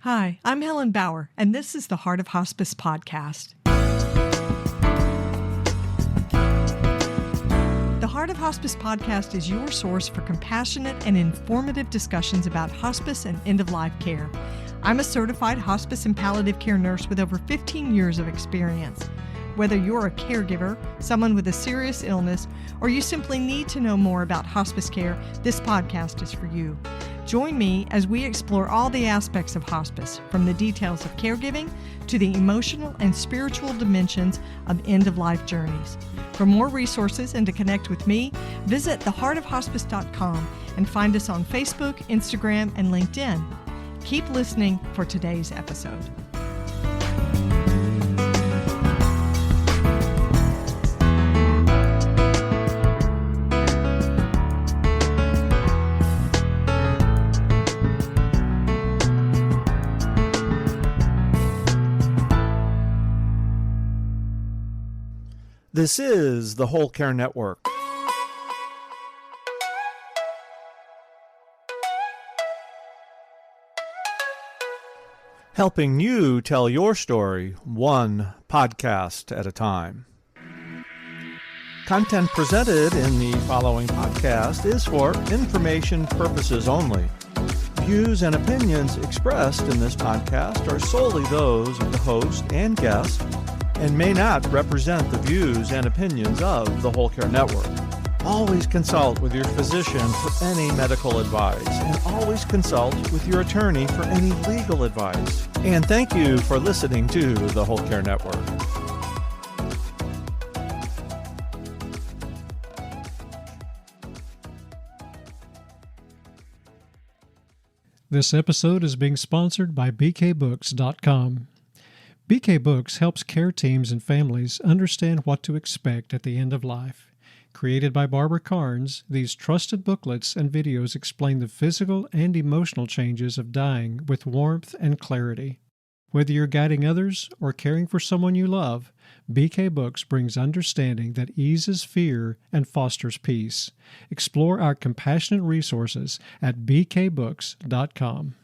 Hi, I'm Helen Bauer, and this is the Heart of Hospice podcast. The Heart of Hospice podcast is your source for compassionate and informative discussions about hospice and end-of-life care. I'm a certified hospice and palliative care nurse with over 15 years of experience. Whether you're a caregiver, someone with a serious illness, or you simply need to know more about hospice care, this podcast is for you. Join me as we explore all the aspects of hospice, from the details of caregiving to the emotional and spiritual dimensions of end-of-life journeys. For more resources and to connect with me, visit theheartofhospice.com and find us on Facebook, Instagram, and LinkedIn. Keep listening for today's episode. This is the Whole Care Network. Helping you tell your story one podcast at a time. Content presented in the following podcast is for information purposes only. Views and opinions expressed in this podcast are solely those of the host and guest and may not represent the views and opinions of the Whole Care Network. Always consult with your physician for any medical advice, and always consult with your attorney for any legal advice. And thank you for listening to the Whole Care Network. This episode is being sponsored by bkbooks.com. BK Books helps care teams and families understand what to expect at the end of life. Created by Barbara Carnes, these trusted booklets and videos explain the physical and emotional changes of dying with warmth and clarity. Whether you're guiding others or caring for someone you love, BK Books brings understanding that eases fear and fosters peace. Explore our compassionate resources at bkbooks.com.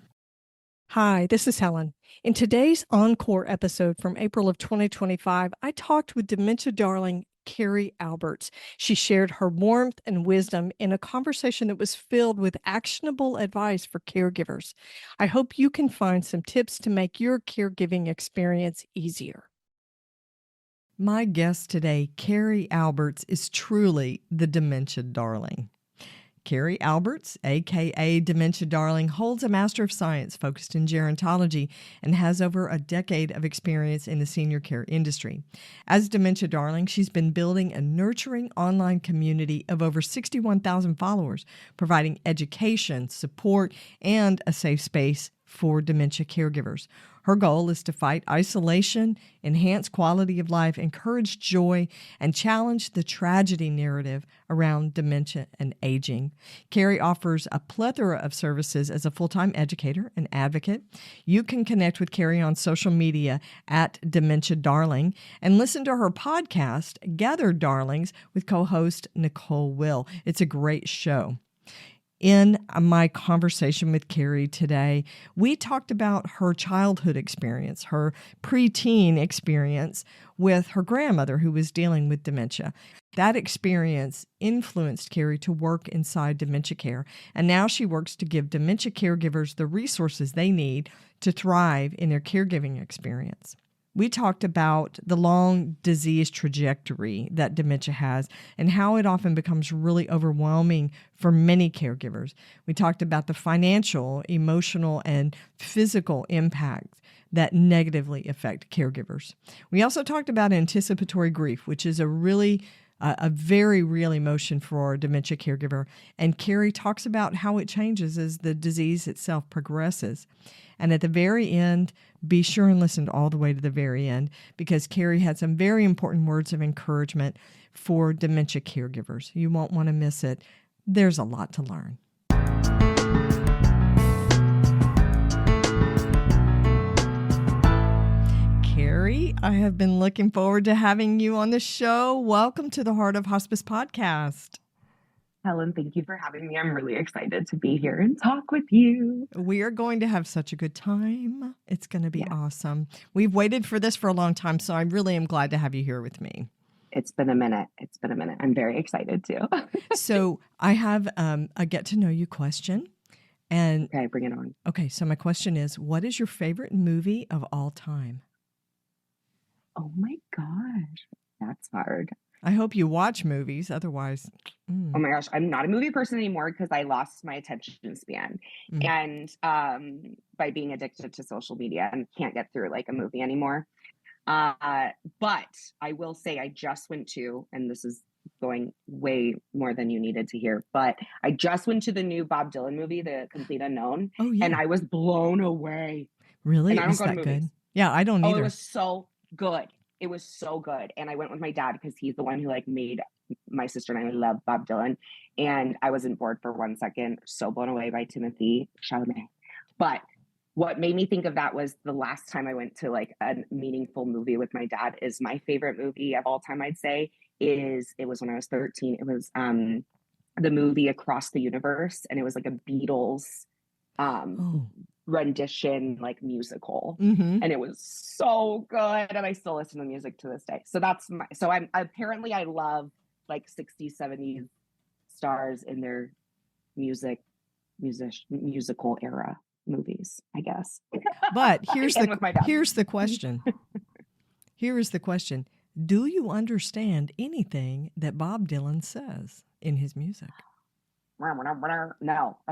Hi, this is Helen. In today's Encore episode from April of 2025, I talked with dementia darling Carrie Alberts. She shared her warmth and wisdom in a conversation that was filled with actionable advice for caregivers. I hope you can find some tips to make your caregiving experience easier. My guest today, Carrie Alberts, is truly the dementia darling. Carrie Alberts, aka Dementia Darling, holds a Master of Science focused in gerontology and has over a decade of experience in the senior care industry. As Dementia Darling, she's been building a nurturing online community of over 61,000 followers, providing education, support, and a safe space for dementia caregivers. Her goal is to fight isolation, enhance quality of life, encourage joy, and challenge the tragedy narrative around dementia and aging. Carrie offers a plethora of services as a full-time educator and advocate. You can connect with Carrie on social media at Dementia Darling and listen to her podcast, Gathered Darlings, with co-host Nicole Will. It's a great show. In my conversation with Carrie today, we talked about her childhood experience, her preteen experience with her grandmother who was dealing with dementia. That experience influenced Carrie to work inside dementia care, and now she works to give dementia caregivers the resources they need to thrive in their caregiving experience. We talked about the long disease trajectory that dementia has and how it often becomes really overwhelming for many caregivers. We talked about the financial, emotional, and physical impacts that negatively affect caregivers. We also talked about anticipatory grief, which is a very real emotion for a dementia caregiver. And Carrie talks about how it changes as the disease itself progresses. And at the very end, be sure and listen all the way to the very end, because Carrie had some very important words of encouragement for dementia caregivers. You won't want to miss it. There's a lot to learn. Carrie, I have been looking forward to having you on the show. Welcome to the Heart of Hospice podcast. Helen, thank you for having me. I'm really excited to be here and talk with you. We are going to have such a good time. It's going to be Yeah. awesome. We've waited for this for a long time, so I really am glad to have you here with me. It's been a minute. I'm very excited too. So I have a get to know you question. And Okay, bring it on. okay, so my question is, what is your favorite movie of all time? Oh my gosh, that's hard. I hope you watch movies. Otherwise, Oh my gosh, I'm not a movie person anymore because I lost my attention span. And by being addicted to social media and can't get through like a movie anymore. But I will say I just went to, and this is going way more than you needed to hear, but I just went to the new Bob Dylan movie, The Complete Unknown. Oh, yeah. And I was blown away. Really? And I don't Was go to that movies. good? Yeah, I don't Oh, either. it was so good. It was so good. And I went with my dad because he's the one who like made my sister and I love Bob Dylan. And I wasn't bored for 1 second. So blown away by Timothy Chalamet. But what made me think of that was the last time I went to like a meaningful movie with my dad is my favorite movie of all time, I'd say, it was when I was 13. It was the movie Across the Universe. And it was like a Beatles rendition, like musical. And it was so good. And I still listen to music to this day. So I love like 60s, 70s stars in their musical era movies, I guess. But here's the question. Here is the question. Do you understand anything that Bob Dylan says in his music? No,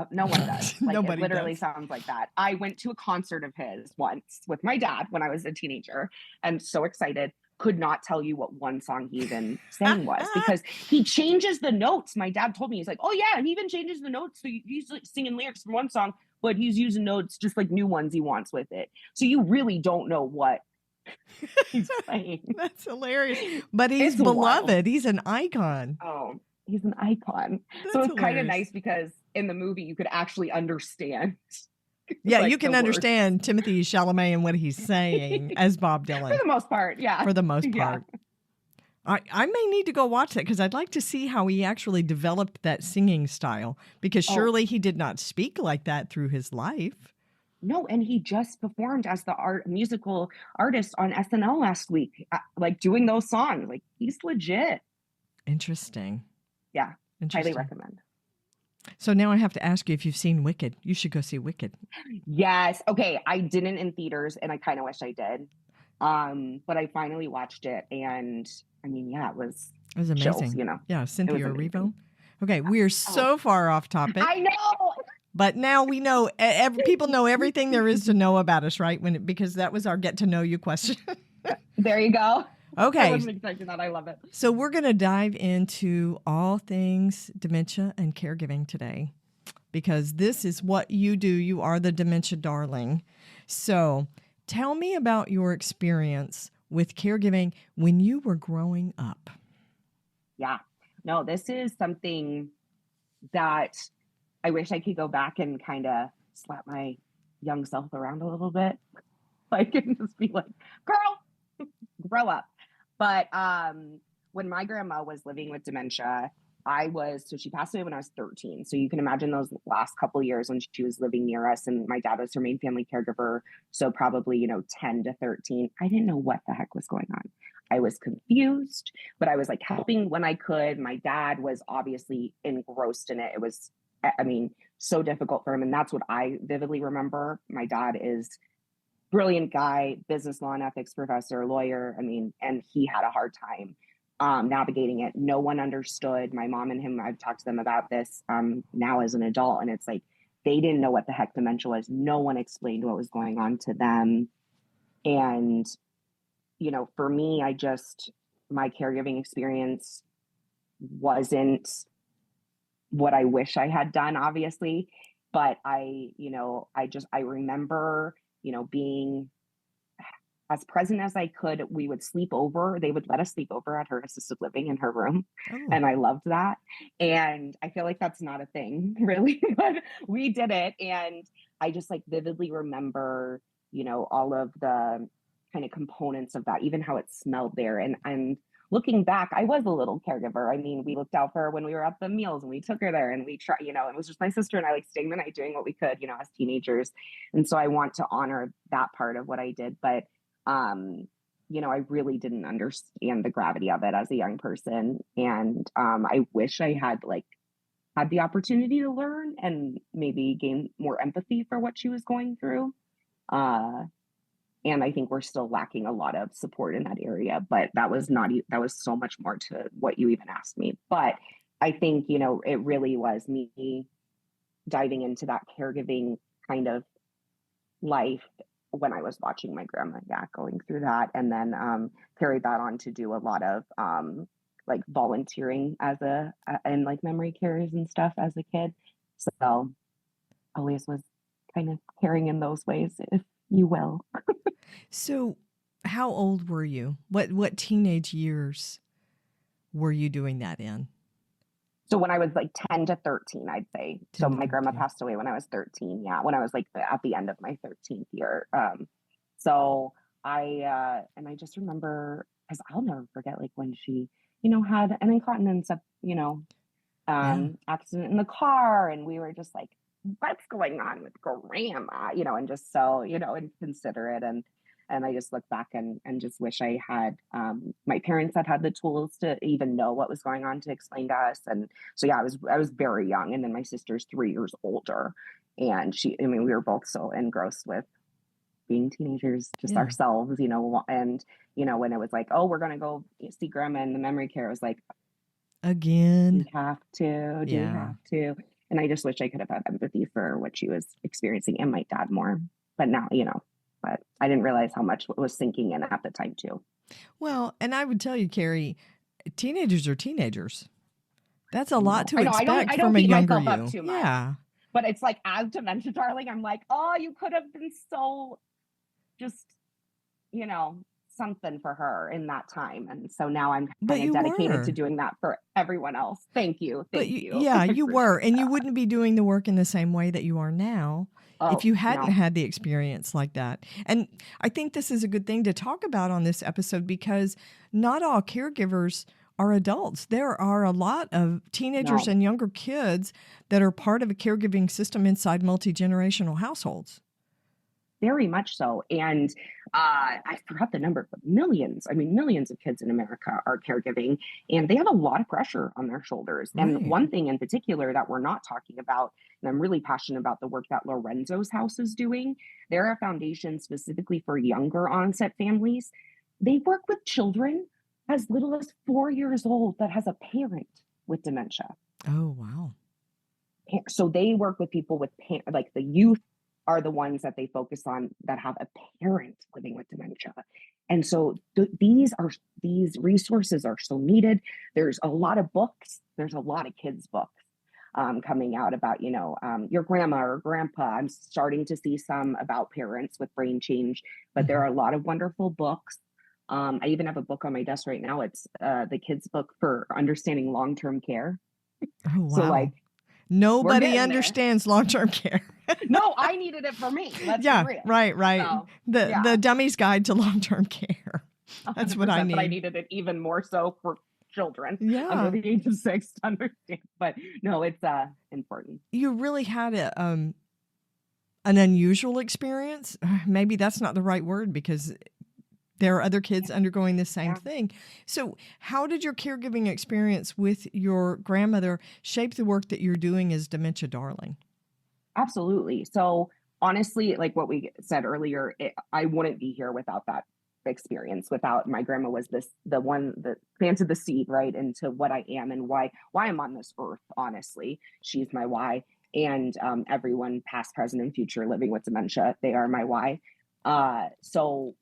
no one does. Like, Nobody it literally does. sounds like that. I went to a concert of his once with my dad when I was a teenager and so excited. Could not tell you what one song he even sang was because he changes the notes. My dad told me, he's like, oh yeah, he even changes the notes. So he's like singing lyrics from one song, but he's using notes, just like new ones he wants with it. So you really don't know what he's playing. That's hilarious. But he's It's beloved. wild. He's an icon. Oh, he's an icon. That's so it's kind of hilarious. nice because in the movie you could actually understand. Yeah, like, you can the understand Timothy Chalamet and what he's saying as Bob Dylan. For the most part, yeah. For the most part. I may need to go watch that because I'd like to see how he actually developed that singing style because surely he did not speak like that through his life. No, and he just performed as the musical artist on SNL last week, like doing those songs. Like, he's legit. Interesting. Yeah, Interesting. highly recommend. So now I have to ask you if you've seen Wicked. You should go see Wicked. Yes. Okay, I didn't in theaters, and I kind of wish I did. But I finally watched it, and I mean, yeah, it was amazing. Chills, you know. Yeah, Cynthia Erivo. Okay, we are so far off topic. I know. But now we know, people know everything there is to know about us, right? Because that was our get to know you question. There you go. Okay. I wasn't expecting that. I love it. So we're going to dive into all things dementia and caregiving today because this is what you do. You are the dementia darling. So tell me about your experience with caregiving when you were growing up. Yeah. No, this is something that I wish I could go back and kind of slap my young self around a little bit. Like, and just be like, girl, grow up. But when my grandma was living with dementia, so she passed away when I was 13. So you can imagine those last couple of years when she was living near us and my dad was her main family caregiver. So probably, 10 to 13. I didn't know what the heck was going on. I was confused, but I was like helping when I could. My dad was obviously engrossed in it. It was, so difficult for him. And that's what I vividly remember. My dad is brilliant guy, business law and ethics professor, lawyer. And he had a hard time navigating it. No one understood. My mom and him, I've talked to them about this now as an adult. And it's like, they didn't know what the heck dementia was. No one explained what was going on to them. And, for me, my caregiving experience wasn't what I wish I had done, obviously. But I remember, being as present as I could. We would sleep over. They would let us sleep over at her assisted living in her room. Oh. And I loved that. And I feel like that's not a thing really, but we did it. And I just vividly remember, all of the kind of components of that, even how it smelled there. And looking back, I was a little caregiver. I mean, we looked out for her when we were at the meals and we took her there and we try, it was just my sister and I like staying the night doing what we could, as teenagers. And so I want to honor that part of what I did. But, I really didn't understand the gravity of it as a young person. And I wish I had the opportunity to learn and maybe gain more empathy for what she was going through. And I think we're still lacking a lot of support in that area, but that was so much more to what you even asked me. But I think, it really was me diving into that caregiving kind of life when I was watching my grandma, going through that, and then carried that on to do a lot of like volunteering and like memory cares and stuff as a kid. So always was kind of caring in those ways, if you will. So, how old were you? What teenage years were you doing that in? So when I was like 10 to 13, I'd say. So 10 to my grandma 13. passed away when I was 13. Yeah, when I was like at the end of my 13th year. So I just remember, because I'll never forget, like when she, had an incontinence, Yeah. accident in the car, and we were just like, what's going on with grandma, and just so, inconsiderate. And I just look back and just wish I had, my parents had the tools to even know what was going on to explain to us. And so, yeah, I was very young. And then my sister's 3 years older. And we were both so engrossed with being teenagers, just Yeah. ourselves, and, when it was like, oh, we're going to go see grandma in the memory care, I was like, do Again. we have to? Do we Yeah. have to? And I just wish I could have had empathy for what she was experiencing and my dad more. But now, but I didn't realize how much was sinking in at the time too. Well, and I would tell you, Carrie, teenagers are teenagers. That's a I lot know. to I know. expect I don't from a beat younger myself up you. too much. Yeah. But it's like, as dementia darling, I'm like, oh, you could have been so just, something for her in that time. And so now I'm But kind of you dedicated to were. doing that for everyone else. Thank you. But Thank you. yeah, I you appreciate were. And you that. wouldn't be doing the work in the same way that you are now if Oh, you hadn't no. had the experience like that. And I think this is a good thing to talk about on this episode because not all caregivers are adults. There are a lot of teenagers No. and younger kids that are part of a caregiving system inside multi-generational households. Very much so. And I forgot the number, but millions of kids in America are caregiving, and they have a lot of pressure on their shoulders. And Right. one thing in particular that we're not talking about, and I'm really passionate about the work that Lorenzo's house is doing. They're a foundation specifically for younger onset families. They work with children as little as 4 years old that has a parent with dementia. Oh, wow. So they work with people with like the youth are the ones that they focus on that have a parent living with dementia. And so these resources are so needed. There's a lot of books. There's a lot of kids books coming out about, your grandma or grandpa. I'm starting to see some about parents with brain change, but there are a lot of wonderful books. I even have a book on my desk right now. It's the kids book for understanding long-term care. Oh, wow. So like, nobody understands long-term care. No, I needed it for me. Let's be real. Right. So, the Dummy's Guide to Long-Term Care. That's what I need. But I needed it even more so for children under the age of 6 to understand. But no, it's important. You really had an unusual experience. Maybe that's not the right word because there are other kids undergoing the same thing. So how did your caregiving experience with your grandmother shape the work that you're doing as Dementia Darling? Absolutely. So honestly, like what we said earlier, I wouldn't be here without that experience. Without my grandma was the one that planted the seed right into what I am and why I'm on this earth. Honestly, she's my why. And everyone past, present, and future living with dementia, they are my why. So,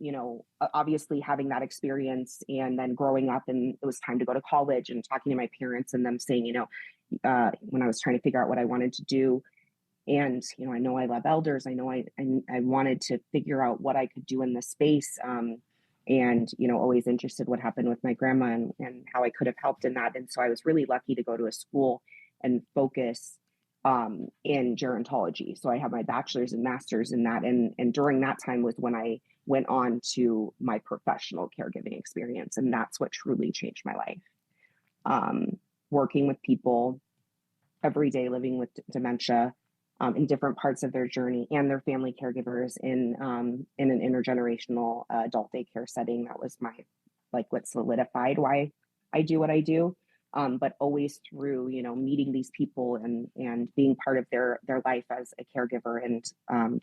obviously having that experience and then growing up, and it was time to go to college and talking to my parents and them saying, when I was trying to figure out what I wanted to do, and, I know I love elders. I know I wanted to figure out what I could do in this space. And, always interested what happened with my grandma and how I could have helped in that. And so I was really lucky to go to a school and focus in gerontology. So I have my bachelor's and master's in that. And during that time was when I went on to my professional caregiving experience. And that's what truly changed my life. Working with people every day, living with dementia, in different parts of their journey, and their family caregivers in an intergenerational adult daycare setting. That was my, like, what solidified why I do what I do. But always through, meeting these people and being part of their life as a caregiver and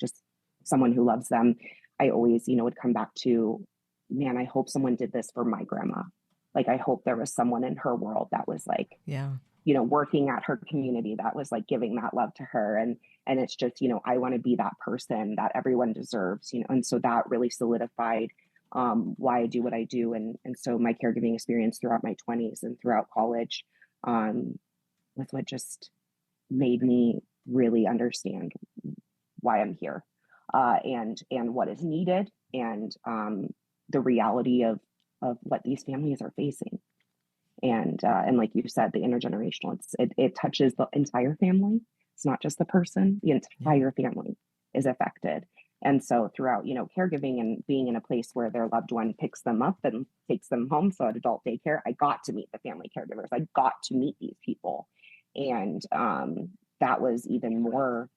just someone who loves them, I always, would come back to, man, I hope someone did this for my grandma. Like, I hope there was someone in her world that was like, Yeah. working at her community that was like giving that love to her. And it's just, I want to be that person that everyone deserves, and so that really solidified why I do what I do. And so my caregiving experience throughout my 20s and throughout college was what just made me really understand why I'm here, and what is needed, and the reality of what these families are facing. And like you said, the intergenerational, it touches the entire family. It's not just the person, the entire family is affected. And so throughout, caregiving and being in a place where their loved one picks them up and takes them home, so at adult daycare, I got to meet the family caregivers. I got to meet these people. And that was even more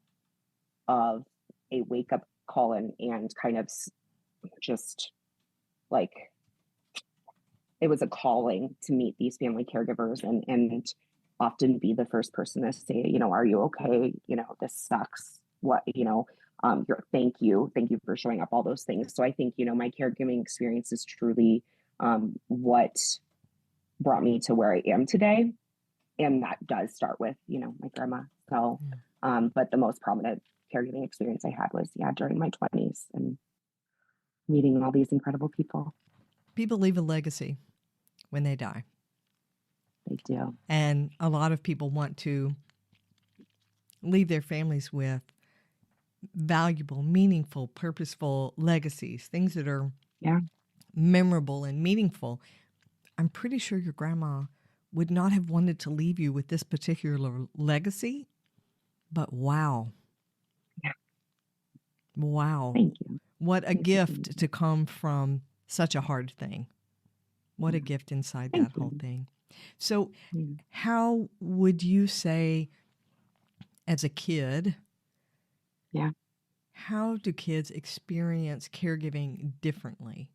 of a wake up call and kind of just like, it was a calling to meet these family caregivers and often be the first person to say, are you okay? This sucks. What, thank you for showing up, all those things. So I think, my caregiving experience is truly what brought me to where I am today. And that does start with, my grandma. So, but the most prominent caregiving experience I had was, during my 20s and meeting all these incredible people. People leave a legacy when they die. They do. And a lot of people want to leave their families with valuable, meaningful, purposeful legacies, things that are memorable and meaningful. I'm pretty sure your grandma would not have wanted to leave you with this particular legacy, but wow. Yeah. Wow. Thank you. What a gift to come from such a hard thing. What a gift inside that whole thing. So how would you say, as a kid, how do kids experience caregiving differently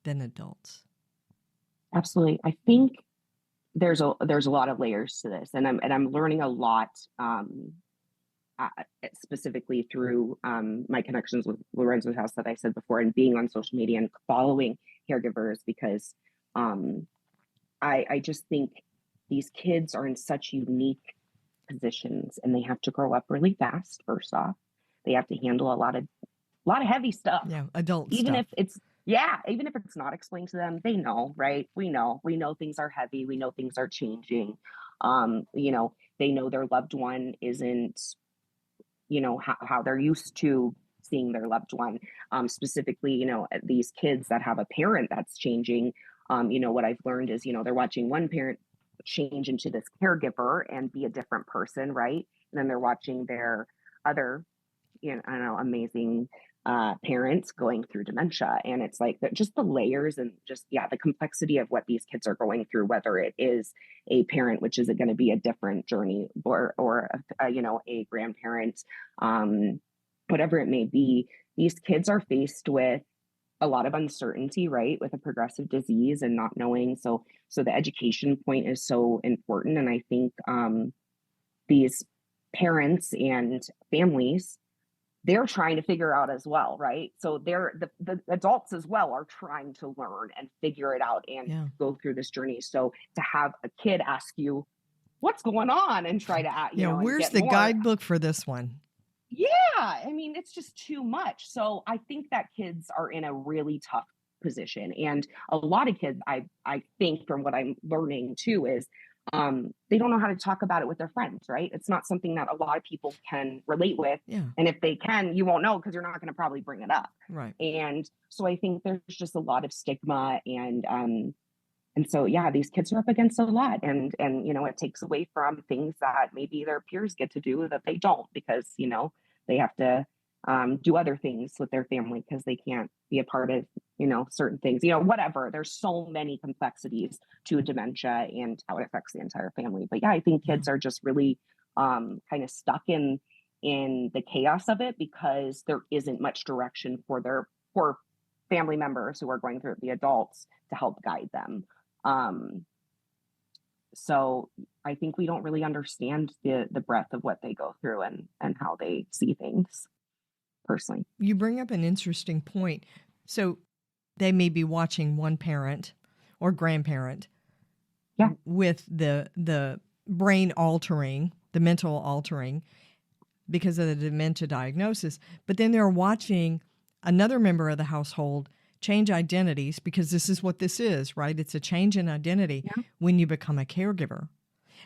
than adults? Absolutely. I think there's a lot of layers to this, and I'm learning a lot, specifically through my connections with Lorenzo's house that I said before, and being on social media and following caregivers, because I just think these kids are in such unique positions, and they have to grow up really fast. First off, they have to handle a lot of heavy stuff. Yeah, adult even stuff. Even if it's not explained to them, they know, right? We know things are heavy. We know things are changing. They know their loved one isn't, how they're used to seeing their loved one. Specifically, these kids that have a parent that's changing. What I've learned is, they're watching one parent change into this caregiver and be a different person, right? And then they're watching their other, amazing parents going through dementia. And it's like just the layers and just, the complexity of what these kids are going through, whether it is a parent, which is going to be a different journey, or a grandparent, whatever it may be. These kids are faced with a lot of uncertainty, right, with a progressive disease and not knowing. So the education point is so important. And I think these parents and families, they're trying to figure out as well, right? So they're the adults as well are trying to learn and figure it out and go through this journey. So to have a kid ask you, what's going on, and try to, where's the guidebook for this one? Yeah, I mean, it's just too much. So I think that kids are in a really tough position. And a lot of kids, I think, from what I'm learning too, is they don't know how to talk about it with their friends, right? It's not something that a lot of people can relate with. Yeah. And if they can, you won't know because you're not going to probably bring it up. Right. And so I think there's just a lot of stigma and And so, yeah, these kids are up against a lot, and it takes away from things that maybe their peers get to do that they don't, because they have to do other things with their family because they can't be a part of certain things, whatever. There's so many complexities to dementia and how it affects the entire family. But yeah, I think kids are just really kind of stuck in the chaos of it, because there isn't much direction for their poor family members who are going through it, the adults, to help guide them. So I think we don't really understand the breadth of what they go through and how they see things, personally. You bring up an interesting point. So they may be watching one parent or grandparent with the brain altering, the mental altering because of the dementia diagnosis, but then they're watching another member of the household change identities, because this is what this is, right? It's a change in identity when you become a caregiver.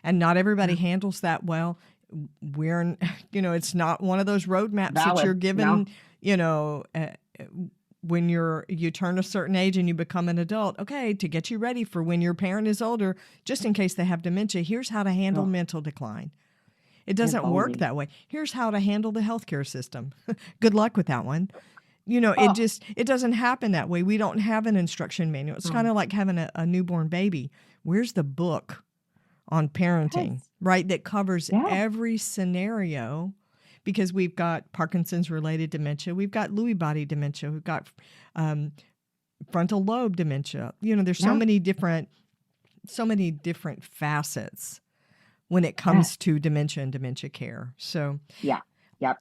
And not everybody handles that well. It's not one of those roadmaps that you're given, when you turn a certain age and you become an adult. Okay, to get you ready for when your parent is older, just in case they have dementia, here's how to handle mental decline. It doesn't work that way. Here's how to handle the healthcare system. Good luck with that one. It doesn't happen that way. We don't have an instruction manual. It's kind of like having a newborn baby. Where's the book on parenting, right? That covers every scenario, because we've got Parkinson's related dementia. We've got Lewy body dementia. We've got frontal lobe dementia. There's so many different facets when it comes to dementia and dementia care. So yeah,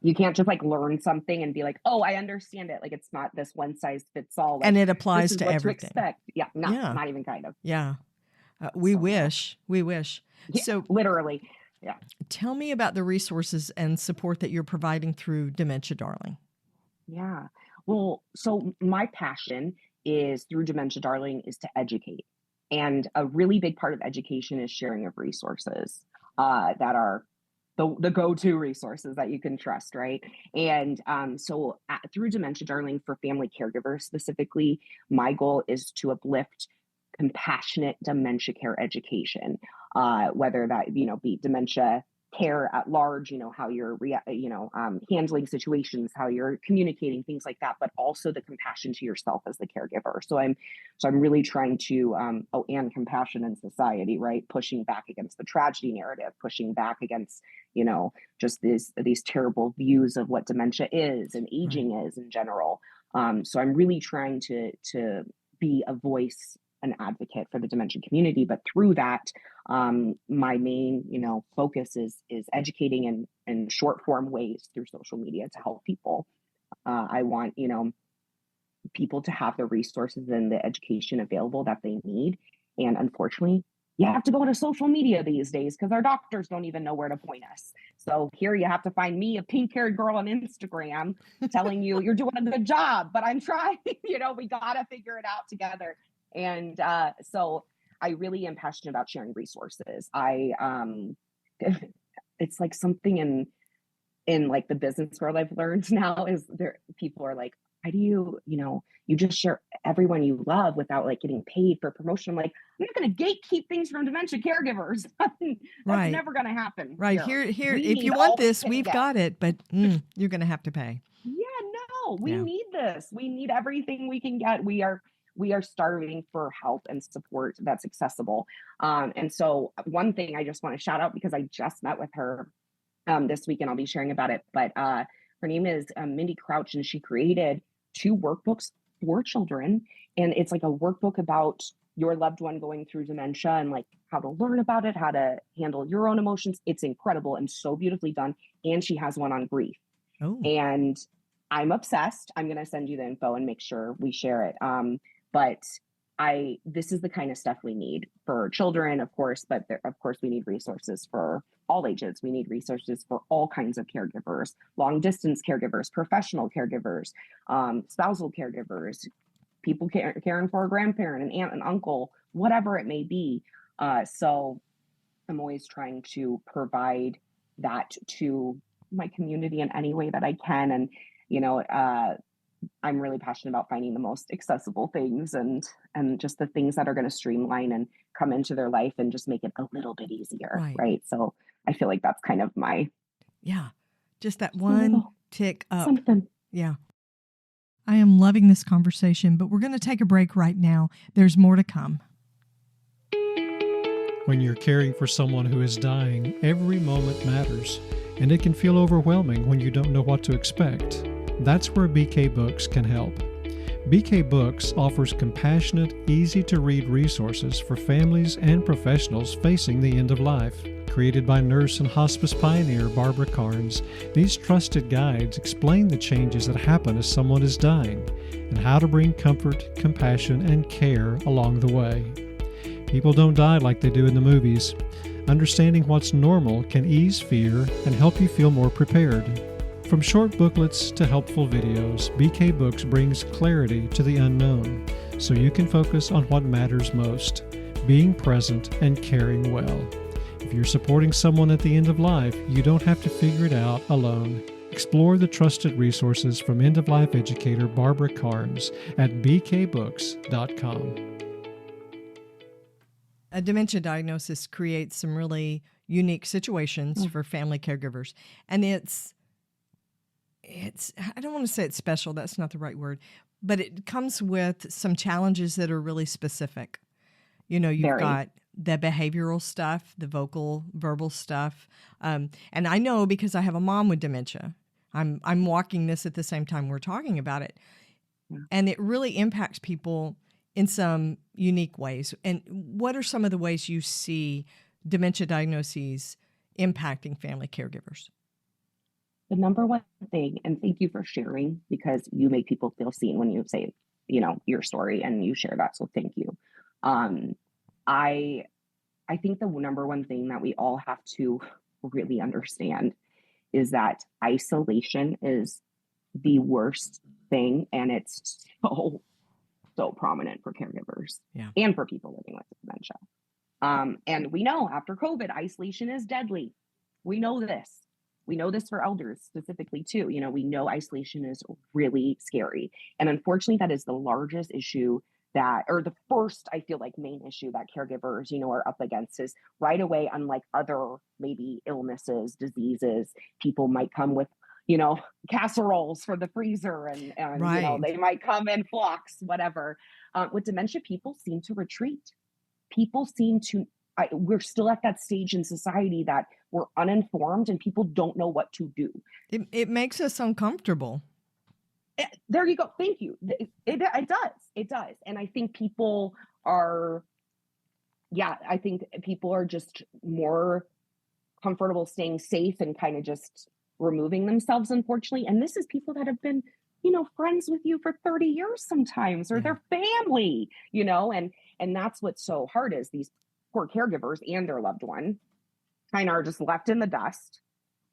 you can't just learn something and be like, oh, I understand it. It's not this one size fits all. And it applies to everything. To expect. Yeah, not even kind of. Yeah. We wish. Yeah, so literally. Yeah. Tell me about the resources and support that you're providing through Dementia Darling. Yeah. Well, so my passion is through Dementia Darling is to educate. And a really big part of education is sharing of resources that are the go-to resources that you can trust, right? And through Dementia Darling, for family caregivers specifically, my goal is to uplift compassionate dementia care education, whether that be dementia care at large, how you're handling situations, how you're communicating, things like that, but also the compassion to yourself as the caregiver. So I'm really trying to and compassion in society, right? Pushing back against the tragedy narrative, pushing back against just these terrible views of what dementia is and aging is in general. So I'm really trying to be a voice, an advocate for the dementia community, but through that, my main, focus is educating in short form ways through social media to help people. I want, people to have the resources and the education available that they need. And unfortunately, you have to go to social media these days because our doctors don't even know where to point us. So here you have to find me, a pink-haired girl on Instagram, telling you you're doing a good job, but I'm trying. We got to figure it out together. And so I really am passionate about sharing resources. It's like something in the business world I've learned now is people are like, how do you just share everyone you love without getting paid for promotion? I'm like, I'm not going to gatekeep things from dementia caregivers. That's never going to happen. Right. Here, if you want this, we've got it, but you're going to have to pay. Yeah, no, we need this. We need everything we can get. We are starving for help and support that's accessible. And so one thing I just want to shout out, because I just met with her this week and I'll be sharing about it, but her name is Mindy Crouch, and she created 2 workbooks for children. And it's like a workbook about your loved one going through dementia and how to learn about it, how to handle your own emotions. It's incredible and so beautifully done. And she has one on grief. Oh. And I'm obsessed. I'm going to send you the info and make sure we share it. But this is the kind of stuff we need for children, of course, but of course we need resources for all ages. We need resources for all kinds of caregivers, long distance caregivers, professional caregivers, spousal caregivers, people caring for a grandparent, an aunt, an uncle, whatever it may be. So I'm always trying to provide that to my community in any way that I can. And, I'm really passionate about finding the most accessible things and just the things that are going to streamline and come into their life and just make it a little bit easier, Right. right? So I feel like that's kind of my Yeah. Just that a one little tick up. something. Yeah. I am loving this conversation, but we're going to take a break right now. There's more to come. When you're caring for someone who is dying, every moment matters, and it can feel overwhelming when you don't know what to expect. That's where BK Books can help. BK Books offers compassionate, easy-to-read resources for families and professionals facing the end of life. Created by nurse and hospice pioneer Barbara Carnes, these trusted guides explain the changes that happen as someone is dying and how to bring comfort, compassion, and care along the way. People don't die like they do in the movies. Understanding what's normal can ease fear and help you feel more prepared. From short booklets to helpful videos, BK Books brings clarity to the unknown, so you can focus on what matters most, being present and caring well. If you're supporting someone at the end of life, you don't have to figure it out alone. Explore the trusted resources from end-of-life educator Barbara Carnes at bkbooks.com. A dementia diagnosis creates some really unique situations for family caregivers. And it's I don't want to say it's special, that's not the right word, but it comes with some challenges that are really specific. You know, you've Very. got the behavioral stuff, the verbal stuff. And I know because I have a mom with dementia. I'm walking this at the same time we're talking about it. Yeah. And it really impacts people in some unique ways. And what are some of the ways you see dementia diagnoses impacting family caregivers? The number one thing, and thank you for sharing because you make people feel seen when you say, your story and you share that. So thank you. I think the number one thing that we all have to really understand is that isolation is the worst thing, and it's so prominent for caregivers and for people living with dementia. And we know after COVID, isolation is deadly. We know this. We know this for elders specifically too. We know isolation is really scary. And unfortunately, that is the largest issue or the first, I feel like, main issue that caregivers, are up against is right away, unlike other maybe illnesses, diseases, people might come with, casseroles for the freezer and Right. they might come in flocks, whatever. With dementia, people seem to retreat. People seem to we're still at that stage in society that we're uninformed and people don't know what to do. It makes us uncomfortable. There you go. Thank you. It does. It does. And I think people are just more comfortable staying safe and kind of just removing themselves, unfortunately. And this is people that have been, friends with you for 30 years sometimes, or their family, and that's what's so hard is these poor caregivers and their loved one kind of are just left in the dust,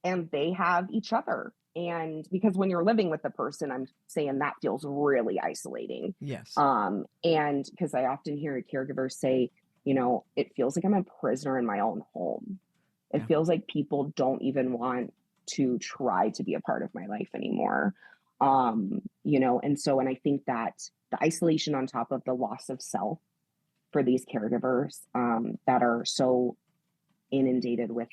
and they have each other. And because when you're living with the person, I'm saying that feels really isolating. Yes. And because I often hear caregivers say, it feels like I'm a prisoner in my own home. It feels like people don't even want to try to be a part of my life anymore. And I think that the isolation on top of the loss of self for these caregivers that are so inundated with,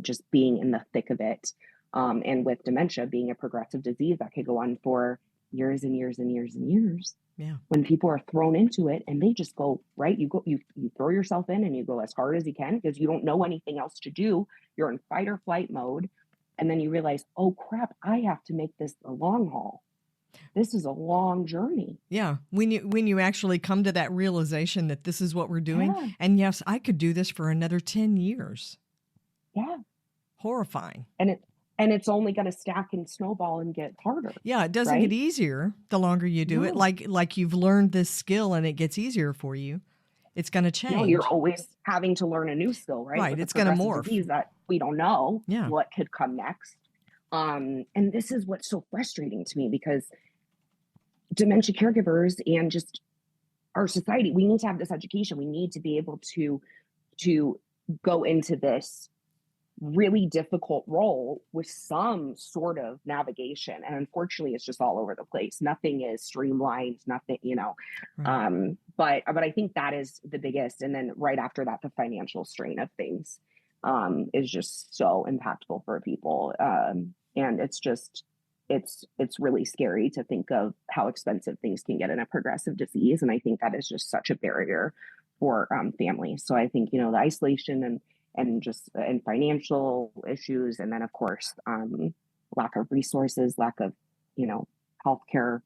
just being in the thick of it. And with dementia being a progressive disease that could go on for years and years and years and years. Yeah. When people are thrown into it and they just go, right, you throw yourself in and you go as hard as you can because you don't know anything else to do. You're in fight or flight mode. And then you realize, oh crap, I have to make this a long haul. This is a long journey. Yeah. When you actually come to that realization that this is what we're doing. And yes, I could do this for another 10 years. Yeah. Horrifying. And it's only going to stack and snowball and get harder. Yeah, it doesn't get easier the longer you do it. Like you've learned this skill and it gets easier for you. It's going to change. No, you're always having to learn a new skill, right? Right, it's going to morph. Disease that we don't know Yeah. what could come next. And this is what's so frustrating to me because dementia caregivers and just our society, we need to have this education. We need to be able to go into this really difficult role with some sort of navigation. And unfortunately, it's just all over the place. Nothing is streamlined, nothing, Right. But I think that is the biggest. And then right after that, the financial strain of things is just so impactful for people. And it's really scary to think of how expensive things can get in a progressive disease. And I think that is just such a barrier for families. So I think, the isolation and financial issues, and then of course lack of resources, lack of healthcare,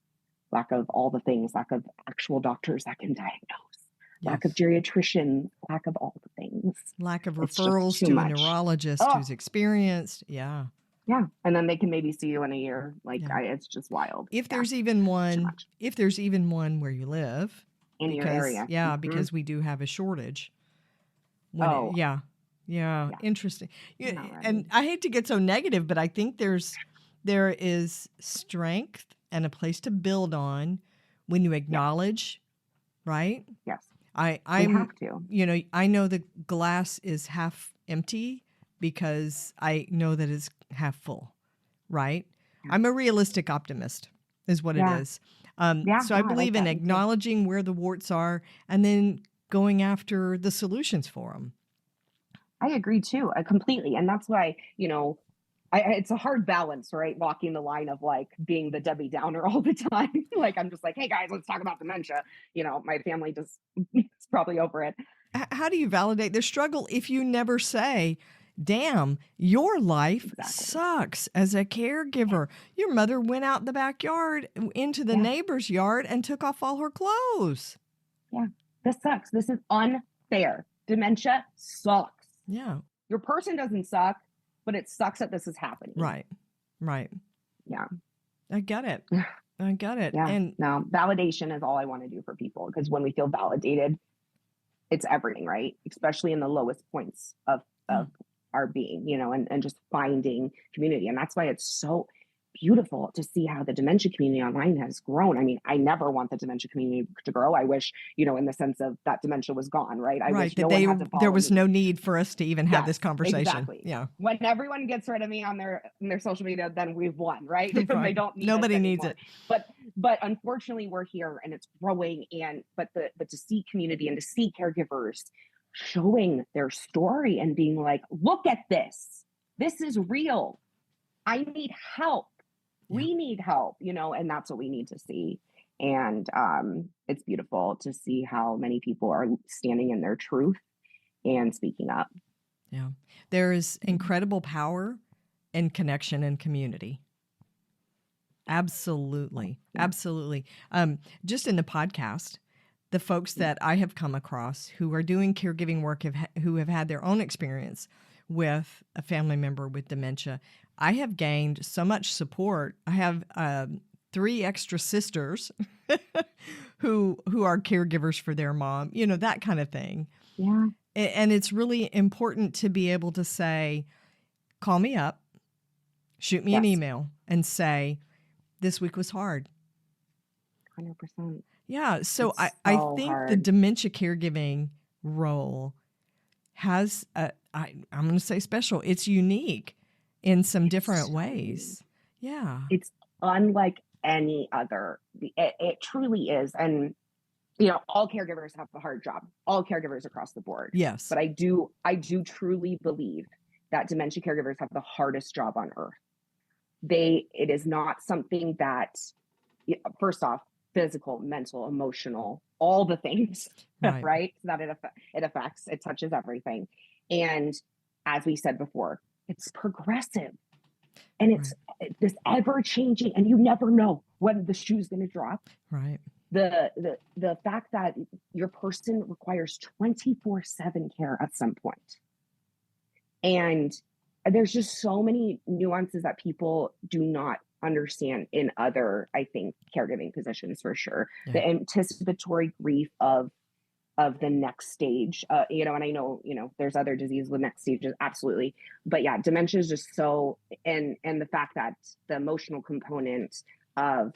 lack of all the things, lack of actual doctors that can diagnose, lack of Yes. geriatrician, lack of all the things. Lack of It's just referrals too to a much. neurologist Oh, who's experienced. Yeah. yeah, and then they can maybe see you in a year. Like Yeah. it's just wild. If Yeah, there's even too one, much if there's even one where you live, in your because area. because we do have a shortage. Oh, Yeah, yeah, interesting. I know, And right? I hate to get so negative, but I think there is strength and a place to build on when you Yes, acknowledge, right? yes, I we I'm have to. I know the glass is half empty because I know that it's half full, right? Yeah, I'm a realistic optimist, is what it yeah, is. yeah. So I No, I like believe in that. Me too. acknowledging where the warts are and then going after the solutions for them. I agree too, completely, and that's why it's a hard balance, right? Walking the line of like being the Debbie Downer all the time. Like I'm just like, hey guys, let's talk about dementia. My family just it's probably over it. How do you validate their struggle if you never say, damn, your life Exactly. sucks as a caregiver? Your mother went out in the backyard into the Yeah, neighbor's yard and took off all her clothes. yeah. This sucks. This is unfair. Dementia sucks. Yeah, Your person doesn't suck, but it sucks that this is happening. right, right. Yeah. I get it. I get it. Yeah. And No, validation is all I want to do for people because when we feel validated, it's everything, right? Especially in the lowest points of our being, and just finding community. And that's why it's so beautiful to see how the dementia community online has grown. I mean, I never want the dementia community to grow. I wish, in the sense of that dementia was gone, right? I right, wish that no one had to there follow was me. no need for us to even have Yes, this conversation. exactly. Yeah, When everyone gets rid of me on their social media, then we've won, right? They right. don't need us Nobody needs anymore. it. But unfortunately, we're here and it's growing. But to see community and to see caregivers showing their story and being like, look at this. This is real. I need help. Yeah. We need help, and that's what we need to see. And it's beautiful to see how many people are standing in their truth and speaking up. Yeah. There is incredible power in connection and community. Absolutely. Yeah. Absolutely. Just in the podcast, the folks that I have come across who are doing caregiving work who have had their own experience with a family member with dementia, I have gained so much support. I have 3 extra sisters who are caregivers for their mom, that kind of thing. Yeah. And it's really important to be able to say, call me up, shoot me an Yes. email, and say, this week was hard. 100%. Yeah. So It's I so think the hard. dementia caregiving role has, I'm going to say special. It's unique in some different so ways. Yeah. It's unlike any other. It truly is. And all caregivers have a hard job. All caregivers across the board. Yes. But I do truly believe that dementia caregivers have the hardest job on earth. It is not something that, first off, physical, mental, emotional, all the things, Right. right? That it affects, it touches everything. And as we said before, it's progressive. And it's this ever changing, and you never know when the shoe's going to drop. Right. The fact that your person requires 24/7 care at some point. And there's just so many nuances that people do not understand in other, I think, caregiving positions for sure. Yeah. The anticipatory grief of the next stage, and I know, there's other diseases with next stages, absolutely. But yeah, dementia is just so, and the fact that the emotional component of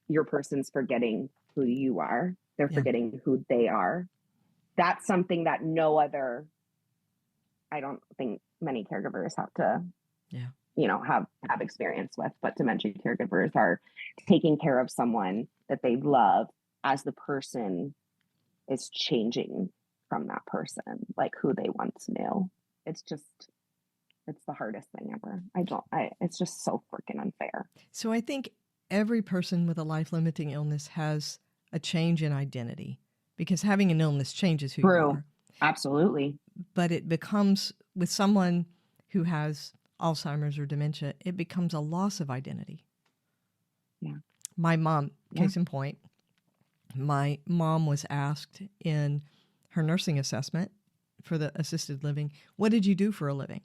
your person's forgetting who you are, they're forgetting who they are. That's something that no other, I don't think many caregivers have to, Yeah. have experience with, but dementia caregivers are taking care of someone that they love as the person is changing from that person, like who they once knew. It's the hardest thing ever. It's just so freaking unfair. So I think every person with a life-limiting illness has a change in identity, because having an illness changes who you True. are. Absolutely. But it becomes, with someone who has Alzheimer's or dementia, it becomes a loss of identity. Yeah. My mom, Yeah. case in point, my mom was asked in her nursing assessment for the assisted living, what did you do for a living?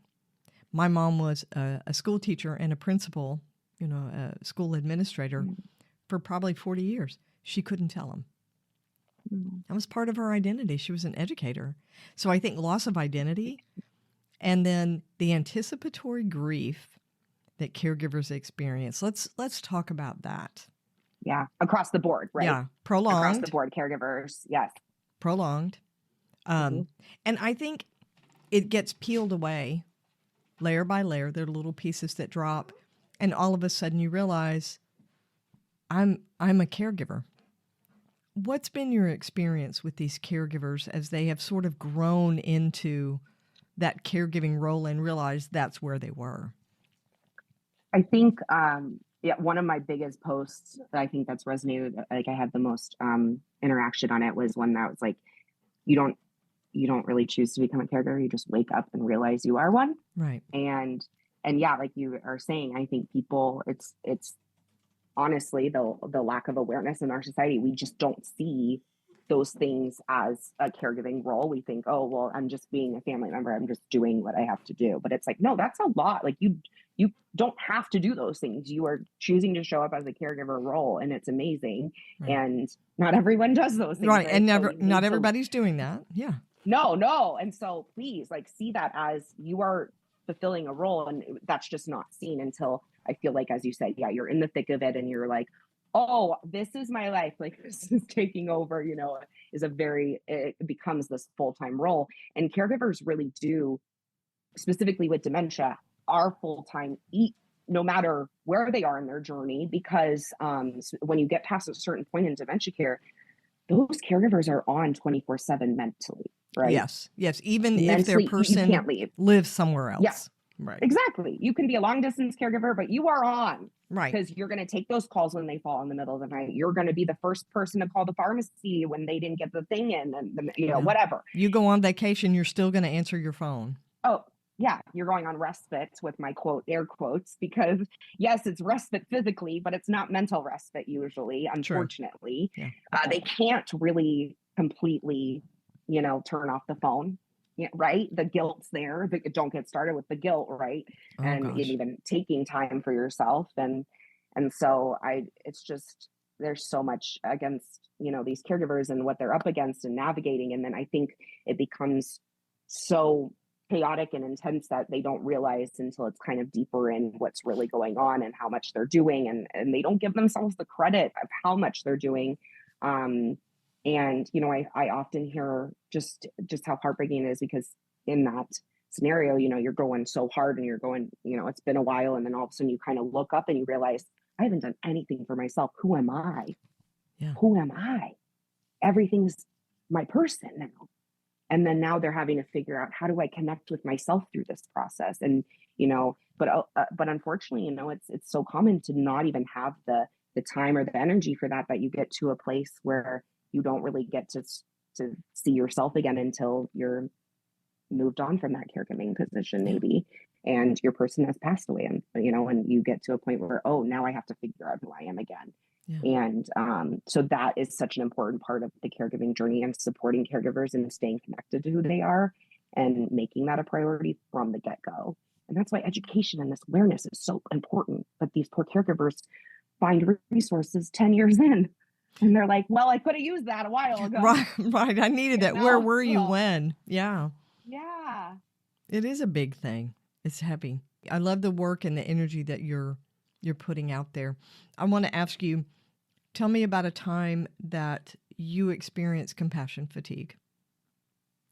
My mom was a school teacher and a principal, a school administrator for probably 40 years. She couldn't tell them. That was part of her identity. She was an educator. So I think loss of identity, and then the anticipatory grief that caregivers experience. Let's talk about that. Yeah. Across the board, right? Yeah. Prolonged. Across the board, caregivers. Yes. Prolonged. And I think it gets peeled away layer by layer. There are little pieces that drop, and all of a sudden you realize I'm a caregiver. What's been your experience with these caregivers as they have sort of grown into that caregiving role and realized that's where they were? I think, one of my biggest posts that I think that's resonated, like I had the most interaction on it, was one that was like, you don't really choose to become a caregiver. You just wake up and realize you are one. Right. And yeah, like you are saying, I think people, it's honestly the lack of awareness in our society. We just don't see those things as a caregiving role. We think, oh, well, I'm just being a family member. I'm just doing what I have to do. But it's like, no, that's a lot. Like you don't have to do those things. You are choosing to show up as a caregiver role, and it's amazing. Right. And not everyone does those things. Right. And So not everybody's doing that. Yeah. No. And so please, like, see that as you are fulfilling a role, and that's just not seen until, I feel like, as you said, yeah, you're in the thick of it and you're like, oh, this is my life. Like, this is taking over, it becomes this full-time role. And caregivers really do, specifically with dementia, are full-time, no matter where they are in their journey, because when you get past a certain point in dementia care, those caregivers are on 24/7 mentally, right? Yes. Even mentally, if their person you can't leave. lives somewhere else. Yeah. Right. Exactly. You can be a long distance caregiver, but you are on. Right. Because you're going to take those calls when they fall in the middle of the night. You're going to be the first person to call the pharmacy when they didn't get the thing in, and whatever. You go on vacation, you're still going to answer your phone. Oh, yeah. You're going on respite, with my quote, air quotes, because yes, it's respite physically, but it's not mental respite usually, unfortunately. Yeah. They can't really completely, turn off the phone. Yeah, right. The guilt's there. Don't get started with the guilt, right? Oh, and gosh. even taking time for yourself, and so it's just, there's so much against these caregivers and what they're up against and navigating, and then I think it becomes so chaotic and intense that they don't realize until it's kind of deeper in what's really going on and how much they're doing, and they don't give themselves the credit of how much they're doing. And, I often hear just how heartbreaking it is, because in that scenario, you're going so hard and you're going, it's been a while. And then all of a sudden you kind of look up and you realize, I haven't done anything for myself. Who am I? Yeah. Who am I? Everything's my person now. And then now they're having to figure out, how do I connect with myself through this process? And, but unfortunately, it's so common to not even have the time or the energy for that you get to a place where you don't really get to see yourself again until you're moved on from that caregiving position, maybe, and your person has passed away, and and you get to a point where, oh, now I have to figure out who I am again. Yeah. And so that is such an important part of the caregiving journey, and supporting caregivers and staying connected to who they are and making that a priority from the get-go. And that's why education and this awareness is so important. But these poor caregivers find resources 10 years in, and they're like, well, I could have used that a while ago. Right. I needed that. Where were you when? Yeah. Yeah. It is a big thing. It's heavy. I love the work and the energy that you're putting out there. I want to ask you, tell me about a time that you experienced compassion fatigue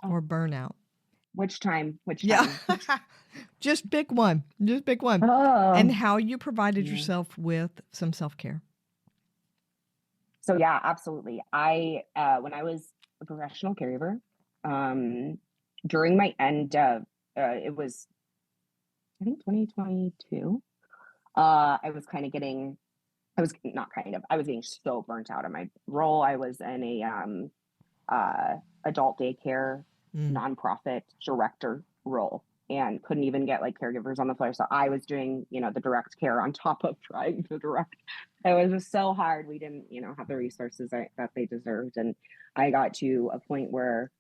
or burnout. Which time? Which Yeah. time? Just pick one. Just pick one. Oh, And how you provided yeah. yourself with some self-care. So yeah, absolutely. When I was a professional caregiver, during my end of, it was, I think 2022, I was kind of getting, I was not kind of, I was getting so burnt out of my role. I was in a adult daycare nonprofit director role and couldn't even get like caregivers on the floor. So I was doing, the direct care on top of trying to direct. It was just so hard. We didn't, have the resources that they deserved. And I got to a point where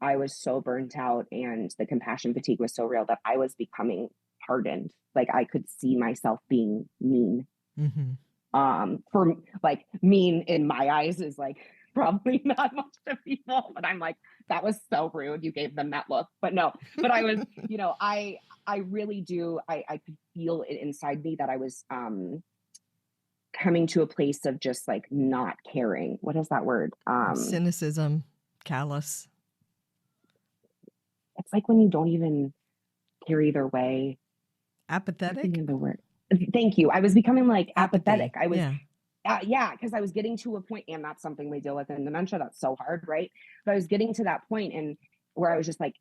I was so burnt out and the compassion fatigue was so real that I was becoming hardened. Like I could see myself being mean. For like mean in my eyes is like probably not much to people, but I'm like, that was so rude. You gave them that look. But no, but I was, I really do. I could feel it inside me that I was coming to a place of just like not caring. What is that word? Cynicism, callous. It's like when you don't even care either way. Apathetic? The word. Thank you. I was becoming like apathetic. I was, because I was getting to a point, and that's something we deal with in dementia. That's so hard, right? But I was getting to that point, and where I was just like,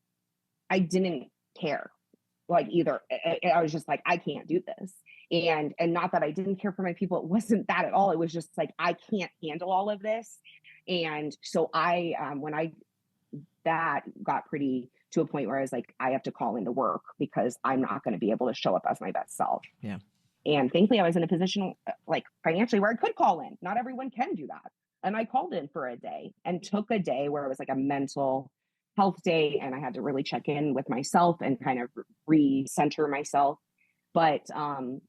I didn't care, like either. I was just like, I can't do this, and not that I didn't care for my people. It wasn't that at all. It was just like I can't handle all of this, and so that got pretty to a point where I was like, I have to call into work because I'm not going to be able to show up as my best self. Yeah. And thankfully I was in a position like financially where I could call in. Not everyone can do that. And I called in for a day and took a day where it was like a mental health day. And I had to really check in with myself and kind of recenter myself. But, and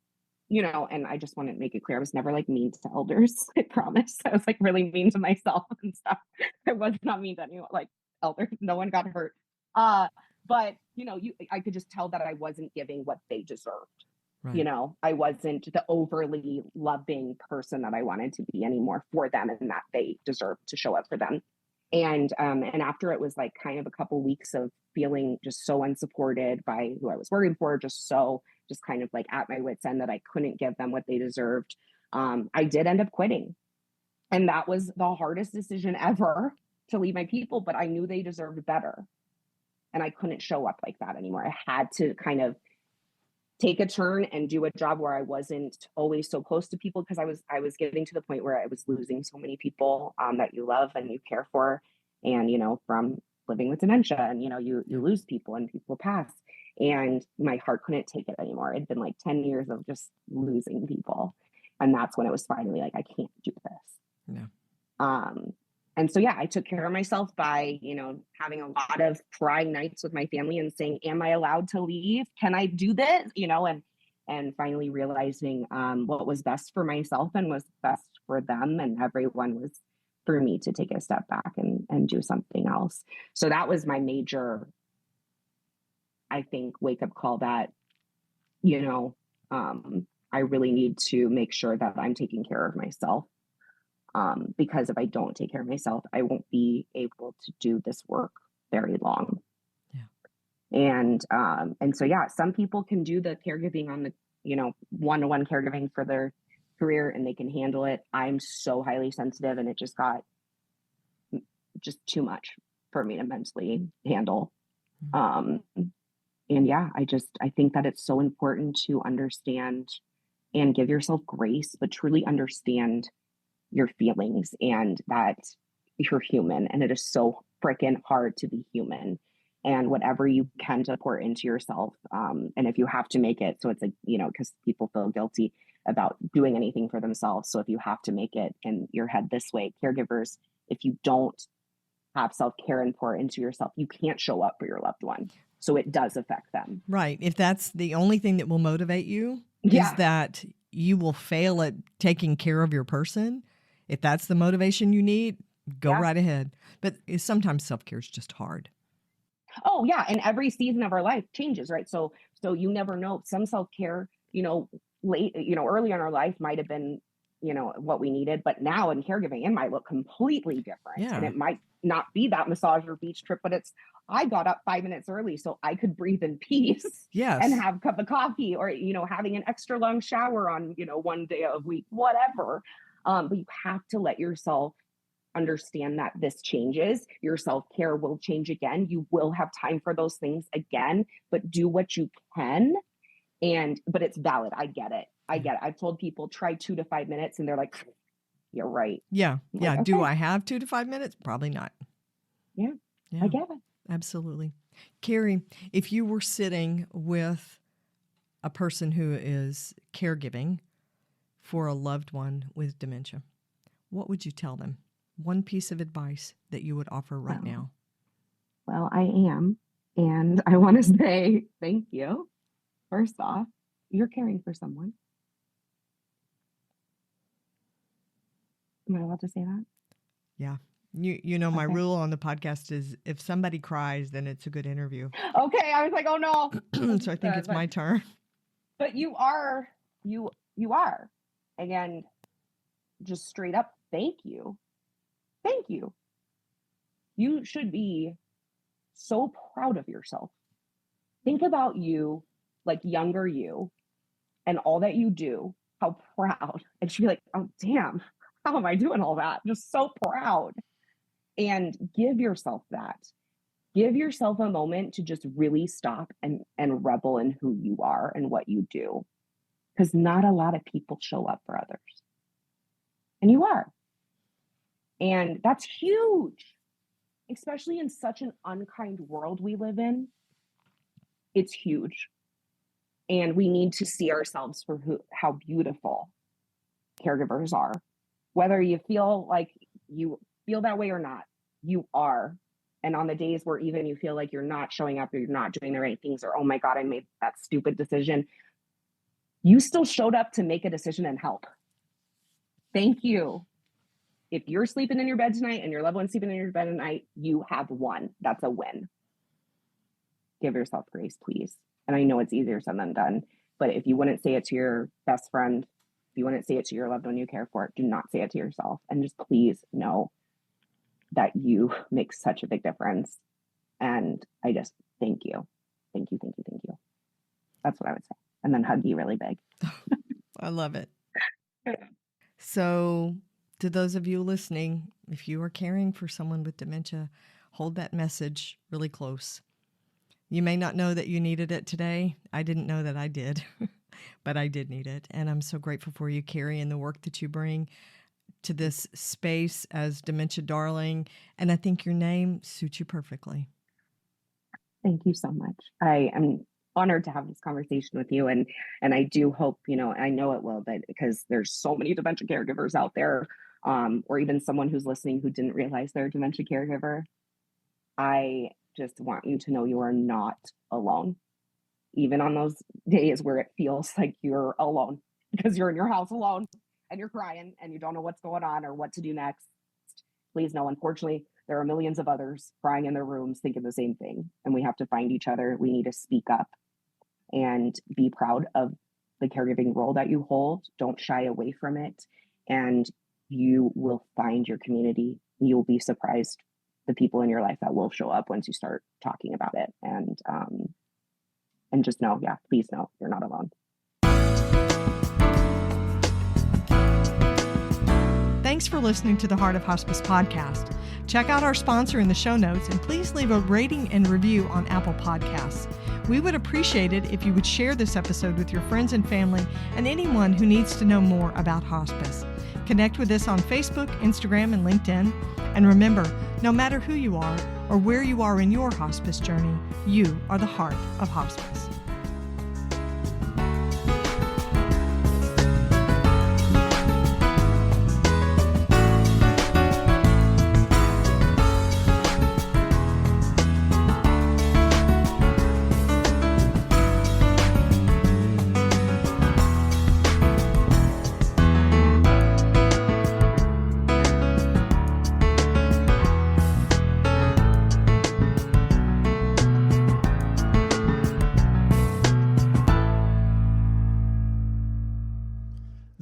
I just want to make it clear, I was never like mean to elders. I promise. I was like really mean to myself and stuff. I was not mean to anyone, like elders. No one got hurt. But I could just tell that I wasn't giving what they deserved. Right. I wasn't the overly loving person that I wanted to be anymore for them, and that they deserved to show up for them. And after it was like kind of a couple weeks of feeling just so unsupported by who I was working for, just kind of like at my wit's end that I couldn't give them what they deserved. I did end up quitting. And that was the hardest decision ever, to leave my people, but I knew they deserved better. And I couldn't show up like that anymore. I had to kind of take a turn and do a job where I wasn't always so close to people, because I was getting to the point where I was losing so many people that you love and you care for. And, from living with dementia, and, you lose people and people pass. And my heart couldn't take it anymore. It'd been like 10 years of just losing people. And that's when it was finally like, I can't do this. Yeah. And so, I took care of myself by, having a lot of crying nights with my family and saying, am I allowed to leave? Can I do this? And finally realizing what was best for myself and was best for them. And everyone was for me to take a step back and do something else. So that was my major, I think, wake up call that, I really need to make sure that I'm taking care of myself. Because if I don't take care of myself, I won't be able to do this work very long. Yeah. And so, some people can do the caregiving on the, one-to-one caregiving for their career, and they can handle it. I'm so highly sensitive, and it just got just too much for me to mentally handle. And I think that it's so important to understand and give yourself grace, but truly understand your feelings and that you're human, and it is so freaking hard to be human, and whatever you can to pour into yourself. And if you have to make it, so it's like, because people feel guilty about doing anything for themselves. So if you have to make it in your head this way, caregivers, if you don't have self-care and pour into yourself, you can't show up for your loved one. So it does affect them. Right. If that's the only thing that will motivate you, is that you will fail at taking care of your person. If that's the motivation you need, go right ahead. But sometimes self-care is just hard. Oh yeah. And every season of our life changes, right? So you never know. Some self-care, early in our life might've been what we needed. But now in caregiving, it might look completely different. Yeah. And it might not be that massage or beach trip, but I got up 5 minutes early so I could breathe in peace. Yes. And have a cup of coffee, or, having an extra long shower on, one day a week, whatever. But you have to let yourself understand that this changes. Your self-care will change again. You will have time for those things again, but do what you can. But it's valid. I get it. I've told people try 2 to 5 minutes and they're like, you're right. Yeah. I'm Yeah. like, okay. Do I have 2 to 5 minutes? Probably not. Yeah. I get it. Absolutely. Carrie, if you were sitting with a person who is caregiving for a loved one with dementia, what would you tell them? One piece of advice that you would offer right now. Well, I am. And I want to say thank you. First off, you're caring for someone. Am I allowed to say that? Yeah. My Okay. rule on the podcast is if somebody cries, then it's a good interview. Okay. I was like, oh no. So I think it's my turn. But you are. And just straight up, thank you. Thank you. You should be so proud of yourself. Think about you, like younger you, and all that you do, how proud. And she'd be like, oh, damn, how am I doing all that? Just so proud. And give yourself that. Give yourself a moment to just really stop and revel in who you are and what you do. Because not a lot of people show up for others. And you are. And that's huge, especially in such an unkind world we live in. It's huge. And we need to see ourselves for how beautiful caregivers are. Whether you feel like you feel that way or not, you are. And on the days where even you feel like you're not showing up or you're not doing the right things, or, oh my God, I made that stupid decision, you still showed up to make a decision and help. Thank you. If you're sleeping in your bed tonight and your loved one's sleeping in your bed at night, you have won. That's a win. Give yourself grace, please. And I know it's easier said than done, but if you wouldn't say it to your best friend, if you wouldn't say it to your loved one you care for, do not say it to yourself. And just please know that you make such a big difference. And I just thank you. Thank you, thank you, thank you. That's what I would say. And then hug you really big. I love it. So to those of you listening, if you are caring for someone with dementia, hold that message really close. You may not know that you needed it today. I didn't know that I did, but I did need it. And I'm so grateful for you, Carrie, and the work that you bring to this space as Dementia Darling. And I think your name suits you perfectly. Thank you so much. I am honored to have this conversation with you. And I do hope, I know it will, but because there's so many dementia caregivers out there, or even someone who's listening who didn't realize they're a dementia caregiver, I just want you to know you are not alone. Even on those days where it feels like you're alone because you're in your house alone and you're crying and you don't know what's going on or what to do next. Please know, unfortunately, there are millions of others crying in their rooms thinking the same thing. And we have to find each other. We need to speak up and be proud of the caregiving role that you hold. Don't shy away from it. And you will find your community. You'll be surprised the people in your life that will show up once you start talking about it. And just know, please know you're not alone. Thanks for listening to the Heart of Hospice podcast. Check out our sponsor in the show notes and please leave a rating and review on Apple Podcasts. We would appreciate it if you would share this episode with your friends and family and anyone who needs to know more about hospice. Connect with us on Facebook, Instagram, and LinkedIn. And remember, no matter who you are or where you are in your hospice journey, you are the heart of hospice.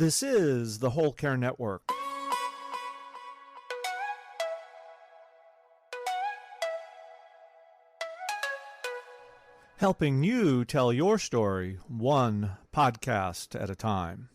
This is the Whole Care Network. Helping you tell your story one podcast at a time.